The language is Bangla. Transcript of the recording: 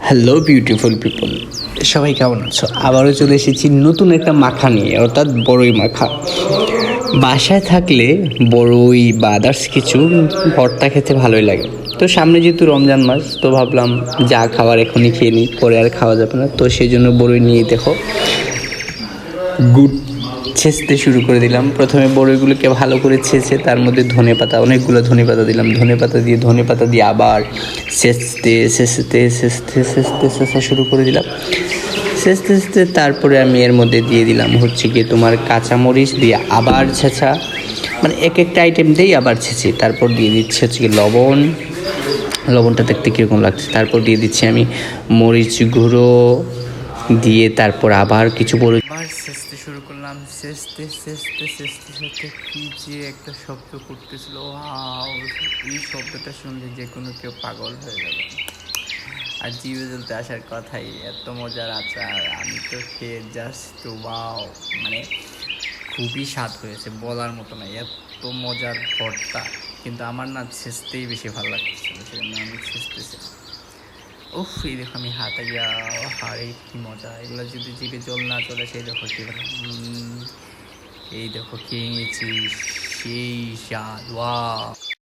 হ্যালো বিউটিফুল পিপল, সবাই কেমন আছো? আবারও চলে এসেছি নতুন একটা মাখা নিয়ে, অর্থাৎ বড়ই মাখা। বাসায় থাকলে বড়ই বা আদার্স কিছু ভর্তা খেতে ভালোই লাগে। তো সামনে যেহেতু রমজান মাস, তো ভাবলাম যা খাওয়ার এখনই খেয়ে নিই, পরে আর খাওয়া যাবে না। তো সেই জন্য বড়ই নিয়ে দেখো গুড় ছেঁচতে শুরু করে দিলাম। প্রথমে বড়ইগুলোকে ভালো করে ছেঁচে তার মধ্যে ধনেপাতা, অনেকগুলো ধনেপাতা দিলাম। ধনেপাতা দিয়ে আবার ছেঁচা শুরু করে দিলাম। ছেঁচতে তারপরে আমি এর মধ্যে দিয়ে দিলাম হচ্ছে গিয়ে তোমার কাঁচামরিচ দিয়ে আবার ছেঁচা, মানে এক একটা আইটেম দিয়েই আবার ছেঁচি। তারপর দিয়ে দিচ্ছি হচ্ছে গিয়ে লবণটা দেখতে কীরকম লাগছে। তারপর দিয়ে দিচ্ছি আমি মরিচ গুঁড়ো দিয়ে তারপর আবার কিছু বড় আবার ছেঁচতে শুরু করলাম। ছেঁচতে কি যে একটা শব্দ করতেছিল, ওয়াও! এই শব্দটা শুনলে যে কোনো কেউ পাগল হয়ে যাবে। আর জিভে জ্বলতে আসার কথাই, এত মজার আচার। আমি তো খেয়ে জাস্ট ওয়াও, মানে খুবই স্বাদ হয়েছে, বলার মতো না। এত মজার ভর্তা, কিন্তু আমার না ছেঁচতেই বেশি ভালো লাগতেছিল, সেজন্য আমি ছেঁচতেছিলাম। উফ, এই দেখো আমি হাতাইয়া, হারে কি মজা! এগুলো যদি জিভে জল না চলে, সেই দেখো কি বলে, এই দেখো খেয়ে নিয়েছি, সেই স্বাদ, ওয়াও!